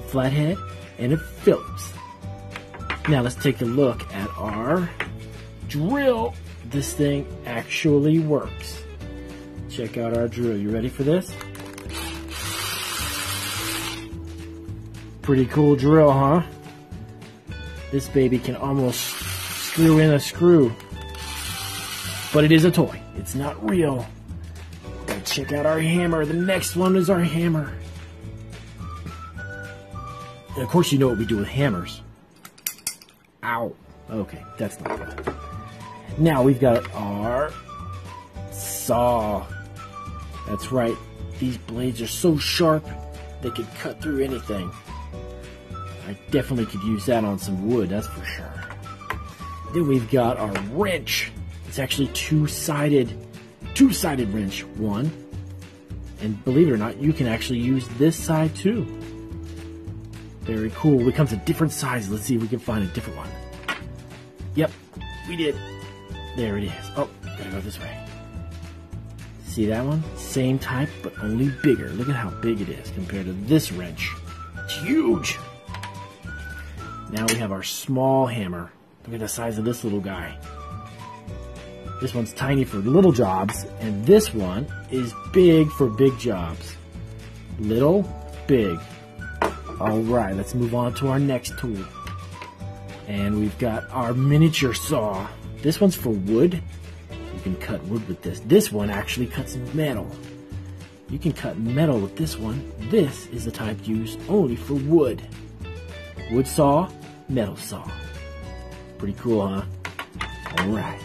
flathead, and it Phillips. Now let's take a look at our drill. This thing actually works. Check out our drill. You ready for this? Pretty cool drill, huh? This baby can almost screw in a screw. But it is a toy. It's not real. Gotta check out our hammer. The next one is our hammer. And of course you know what we do with hammers. Ow. Okay, that's not good. Now we've got our saw. That's right. These blades are so sharp they could cut through anything. I definitely could use that on some wood, that's for sure. Then we've got our wrench. It's actually two-sided wrench. One, and believe it or not, you can actually use this side too. Very cool. It comes a different size. Let's see if we can find a different one. Yep, we did. There it is. Oh, gotta go this way. See that one? Same type, but only bigger. Look at how big it is compared to this wrench. It's huge. Now we have our small hammer. Look at the size of this little guy. This one's tiny for little jobs, and this one is big for big jobs. Little, big. Alright, let's move on to our next tool. And we've got our miniature saw. This one's for wood. You can cut wood with this. This one actually cuts metal. You can cut metal with this one. This is the type used only for wood. Wood saw, metal saw. Pretty cool, huh? Alright.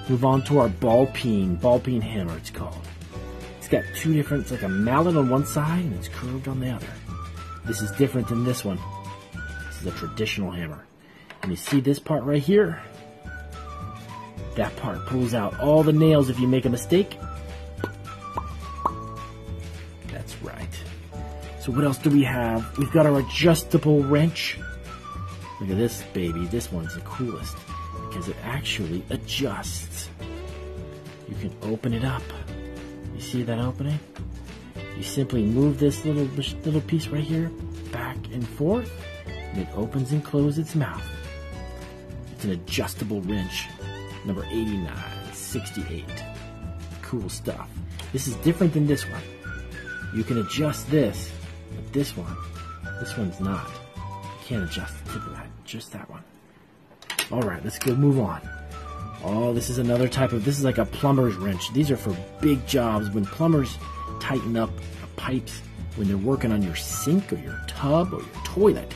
Move on to our ball peen hammer, it's called. It's got two different, it's like a mallet on one side and it's curved on the other. This is different than this one. This is a traditional hammer. And you see this part right here? That part pulls out all the nails if you make a mistake. That's right. So what else do we have? We've got our adjustable wrench. Look at this baby. This one's the coolest because it actually adjusts. You can open it up. You see that opening? You simply move this little piece right here back and forth, and it opens and closes its mouth. It's an adjustable wrench, number 8968. Cool stuff. This is different than this one. You can adjust this, but this one's not. You can't adjust the tip of that, just that one. Alright, let's go move on. Oh, this is another type of, this is like a plumber's wrench. These are for big jobs. When plumbers tighten up pipes, when they're working on your sink or your tub or your toilet.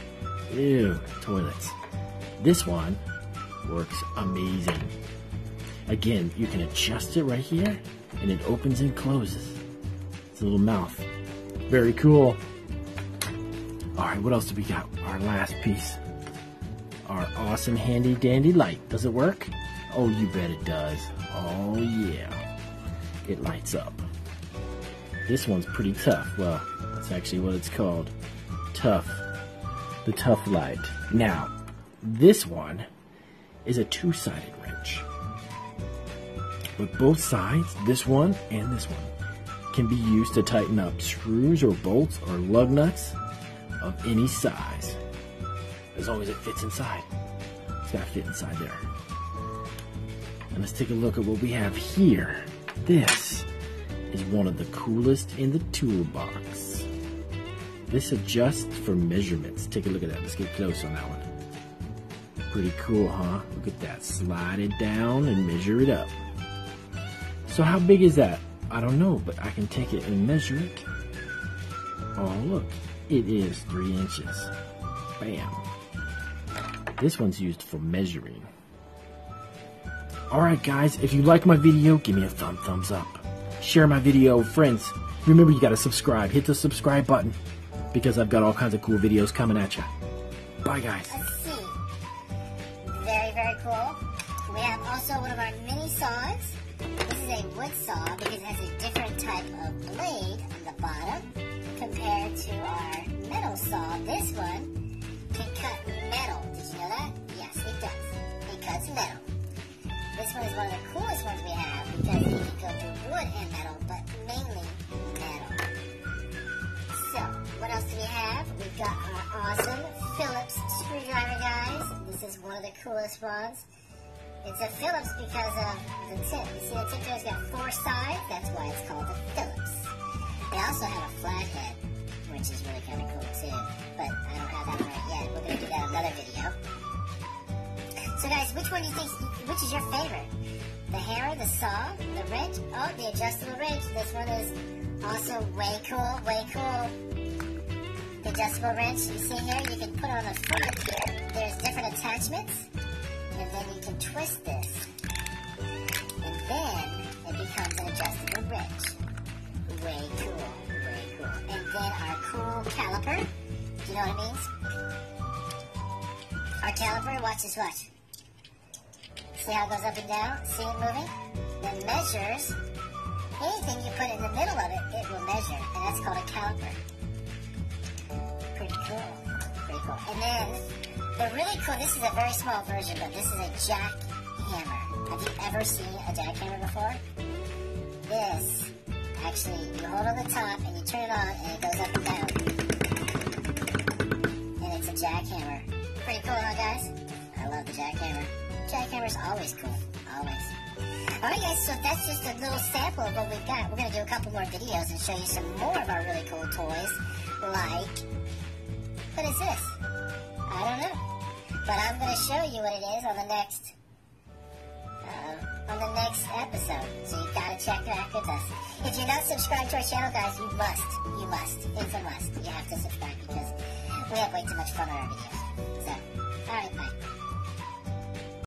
Ew, toilets. This one works amazing. Again, you can adjust it right here, and it opens and closes. It's a little mouth. Very cool. Alright, what else do we got? Our last piece. Our awesome handy dandy light. Does it work? Oh, you bet it does. Oh, yeah. It lights up. This one's pretty tough. Well, that's actually what it's called. Tough. The tough light. Now, this one is a two-sided wrench. But both sides, this one and this one, can be used to tighten up screws or bolts or lug nuts of any size. As long as it fits inside. It's got to fit inside there. And let's take a look at what we have here. This is one of the coolest in the toolbox. This adjusts for measurements. Take a look at that. Let's get close on that one. Pretty cool, huh? Look at that. Slide it down and measure it up. So how big is that? I don't know, but I can take it and measure it. Oh, look. It is 3 inches. Bam. This one's used for measuring. Alright guys, if you like my video, give me a thumbs up. Share my video with friends. Remember, you gotta subscribe. Hit the subscribe button because I've got all kinds of cool videos coming at you. Bye guys. Let's see. Very, very cool. We have also one of our mini saws. This is a wood saw because it has a different type of blade on the bottom compared to our metal saw. This one can cut metal. Did you know that? Yes, it does. It cuts metal. This one is one of the coolest ones we have because it can go through wood and metal, but mainly metal. So, what else do we have? We've got the coolest ones. It's a Phillips because of the tip. You see the tip there's got 4 sides? That's why it's called a Phillips. They also have a flathead, which is really kind of cool too. But I don't have that right yet. We're going to do that in another video. So guys, which one do you think, which is your favorite? The hammer, the saw, the wrench? Oh, the adjustable wrench. This one is also way cool, way cool. The adjustable wrench, you see here, you can put it on the front here. There's different attachments, and then you can twist this. And then it becomes an adjustable wrench. Way cool, way cool. And then our cool caliper. Do you know what it means? Our caliper, watch this, watch. See how it goes up and down? See it moving? Then measures. Anything you put in the middle of it, it will measure. And that's called a caliper. Pretty cool. Pretty cool. And then, the really cool, this is a very small version, but this is a jackhammer. Have you ever seen a jackhammer before? This, actually, you hold on the top and you turn it on and it goes up and down. And it's a jackhammer. Pretty cool, huh, guys? I love the jackhammer. Jackhammer's always cool. Always. Alright guys, so that's just a little sample of what we've got. We're going to do a couple more videos and show you some more of our really cool toys. Like, what is this? I don't know. But I'm going to show you what it is on the next, episode. So you've got to check back with us. If you're not subscribed to our channel, guys, you must. You must. It's a must. You have to subscribe because we have way too much fun on our videos. So, alright, bye.